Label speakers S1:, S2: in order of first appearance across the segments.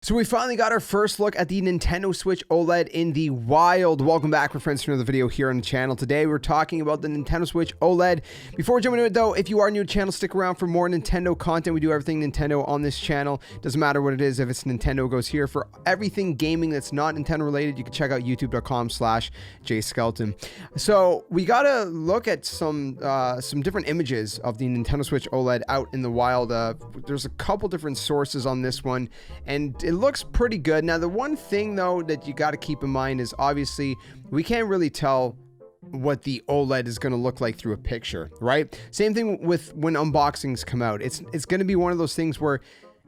S1: So we finally got our first look at the Nintendo Switch OLED in the wild. Welcome back, my friends, to another video here on the channel. Today we're talking about the Nintendo Switch OLED. Before we jump into it though, if you are new to the channel, stick around for more Nintendo content. We do everything Nintendo on this channel. Doesn't matter what it is. If it's Nintendo, it goes here. For everything gaming that's not Nintendo related, you can check out youtube.com/JSkeleton. So we got to look at some different images of the Nintendo Switch OLED out in the wild. There's a couple different sources on this one, and it looks pretty good. Now, the one thing though that you got to keep in mind is obviously we can't really tell what the OLED is going to look like through a picture, right? Same thing with when unboxings come out. It's going to be one of those things where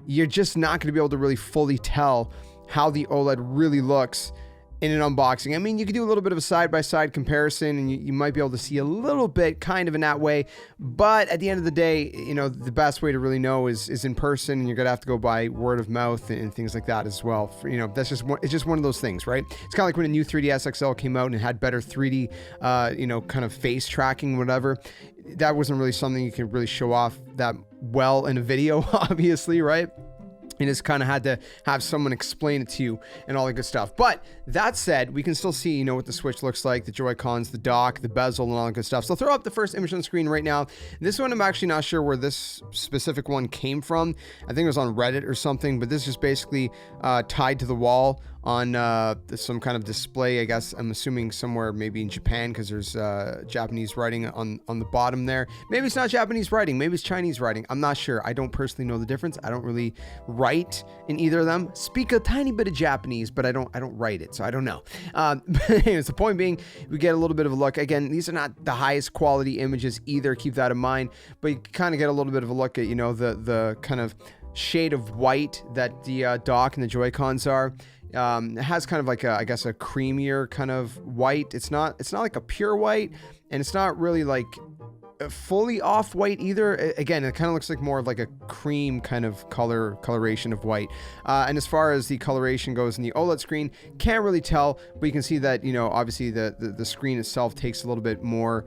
S1: you're just not going to be able to really fully tell how the OLED really looks in an unboxing. I mean, you could do a little bit of a side-by-side comparison, and you might be able to see a little bit kind of in that way. But at the end of the day, you know, the best way to really know is in person, and you're gonna have to go by word of mouth and things like that as well. You know, that's just it's just one of those things, right? It's kind of like when a new 3DS XL came out and had better 3D, you know, kind of face tracking, whatever. That wasn't really something you could really show off that well in a video, obviously, right? You just kind of had to have someone explain it to you and all that good stuff. But that said, we can still see, you know, what the Switch looks like, the Joy-Cons, the dock, the bezel, and all that good stuff. So I'll throw up the first image on the screen right now. This one, I'm actually not sure where this specific one came from. I think it was on Reddit or something, but this is just basically tied to the wall on some kind of display, I guess. I'm assuming somewhere maybe in Japan, because there's Japanese writing on the bottom there. Maybe it's not Japanese writing, maybe it's Chinese writing. I'm not sure. I don't personally know the difference. I don't really write in either of them. Speak a tiny bit of Japanese, but I don't write it, so I don't know. But anyways, the point being, we get a little bit of a look. Again, these are not the highest quality images either, keep that in mind, but you kind of get a little bit of a look at, you know, the kind of shade of white that the dock and the Joy-Cons are. It has kind of like I guess a creamier kind of white. It's not like a pure white, and it's not really like fully off white either. Again, it kind of looks like more of like a cream kind of coloration of white. And as far as the coloration goes in the OLED screen, can't really tell, but you can see that, you know, obviously the screen itself takes a little bit more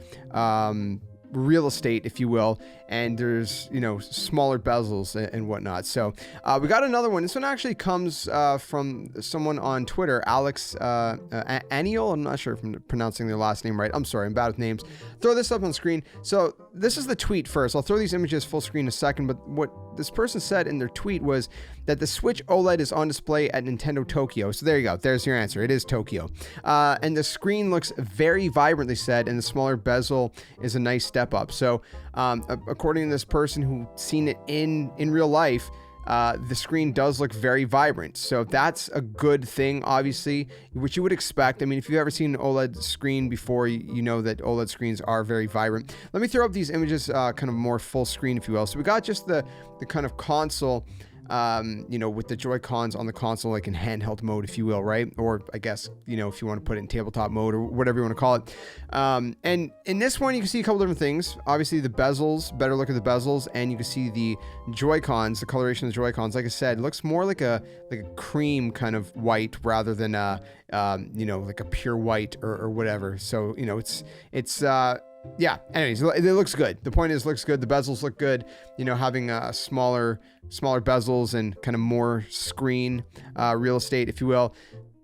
S1: real estate, if you will, and there's, you know, smaller bezels and whatnot. So we got another one. This one actually comes from someone on Twitter, Alex Aniel. I'm not sure if I'm pronouncing their last name right. I'm sorry, I'm bad with names. Throw this up on screen. So this is the tweet first. I'll throw these images full screen in a second, but what this person said in their tweet was that the Switch OLED is on display at Nintendo Tokyo. So there you go. There's your answer. It is Tokyo. And the screen looks very vibrant, they said, and the smaller bezel is a nice step up. So according to this person who's seen it in real life, the screen does look very vibrant. So that's a good thing, obviously, which you would expect. I mean, if you've ever seen an OLED screen before, you know that OLED screens are very vibrant. Let me throw up these images kind of more full screen, if you will. So we got just the kind of console, you know, with the Joy-Cons on the console, like in handheld mode, if you will, right? Or I guess, you know, if you want to put it in tabletop mode or whatever you want to call it. And in this one, you can see a couple different things. Obviously, the bezels, better look at the bezels, and you can see the Joy-Cons, the coloration of the Joy-Cons. Like I said, it looks more like a cream kind of white rather than you know, like a pure white or whatever. So, you know, it's yeah, anyways, it looks good. The point is, it looks good. The bezels look good. You know, having smaller bezels and kind of more screen real estate, if you will.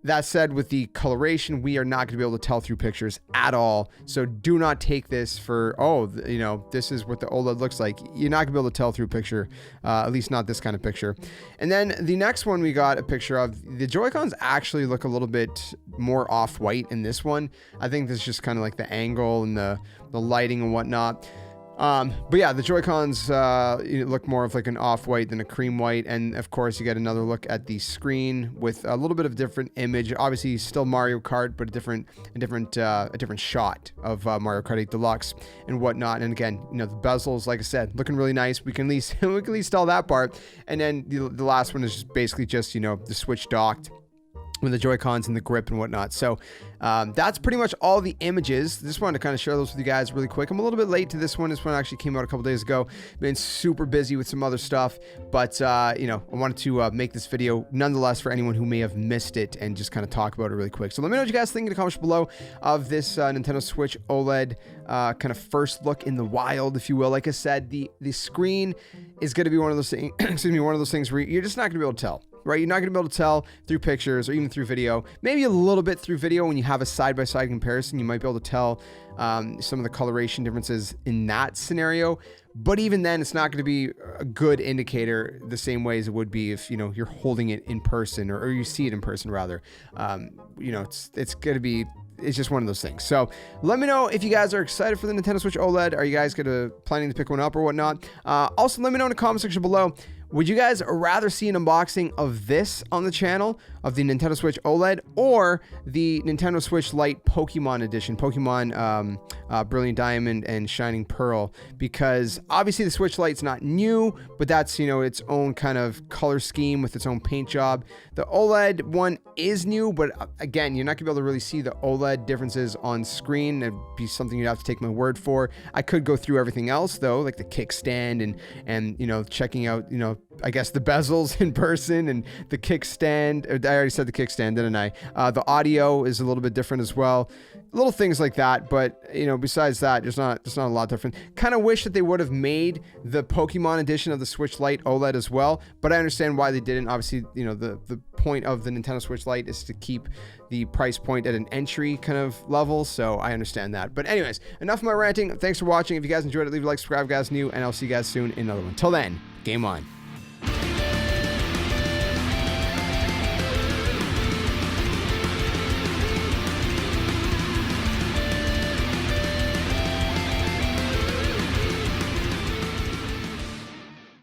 S1: That said, with the coloration, we are not going to be able to tell through pictures at all. So do not take this for, oh, you know, this is what the OLED looks like. You're not going to be able to tell through a picture, at least not this kind of picture. And then the next one we got a picture of, the Joy-Cons actually look a little bit more off-white in this one. I think this is just kind of like the angle and the lighting and whatnot. But yeah, the Joy-Cons look more of like an off-white than a cream white, and of course you get another look at the screen with a little bit of a different image. Obviously still Mario Kart, but a different shot of Mario Kart 8 Deluxe and whatnot. And again, you know, the bezels, like I said, looking really nice. We can at least tell that part. And then the last one is just basically just, you know, the Switch docked with the Joy-Cons and the grip and whatnot. So that's pretty much all the images. Just wanted to kind of share those with you guys really quick. I'm a little bit late to this one. This one actually came out a couple days ago. Been super busy with some other stuff, but you know, I wanted to make this video nonetheless for anyone who may have missed it and just kind of talk about it really quick. So let me know what you guys think in the comments below of this Nintendo Switch OLED kind of first look in the wild, if you will. Like I said, the screen is going to be one of those things, excuse me, one of those things where you're just not going to be able to tell right? You're not going to be able to tell through pictures or even through video. Maybe a little bit through video when you have a side-by-side comparison. You might be able to tell some of the coloration differences in that scenario. But even then, it's not going to be a good indicator the same way as it would be if, you know, you're holding it in person or you see it in person rather. You know, it's going to be, it's just one of those things. So let me know if you guys are excited for the Nintendo Switch OLED. Are you guys planning to pick one up or whatnot? Also, let me know in the comment section below. Would you guys rather see an unboxing of this on the channel, of the Nintendo Switch OLED, or the Nintendo Switch Lite Pokemon Edition, Pokemon Brilliant Diamond and Shining Pearl? Because obviously the Switch Lite's not new, but that's, you know, its own kind of color scheme with its own paint job. The OLED one is new, but again, you're not gonna be able to really see the OLED differences on screen. It'd be something you'd have to take my word for. I could go through everything else though, like the kickstand and you know, checking out, you know, I guess the bezels in person and the kickstand. I already said the kickstand, didn't I? The audio is a little bit different as well. Little things like that, but you know, besides that, there's not a lot different. Kind of wish that they would have made the Pokemon edition of the Switch Lite OLED as well, but I understand why they didn't. Obviously, you know, the point of the Nintendo Switch Lite is to keep the price point at an entry kind of level, so I understand that. But anyways, enough of my ranting. Thanks for watching. If you guys enjoyed it, leave a like, subscribe, guys new, and I'll see you guys soon in another one. Till then, game on.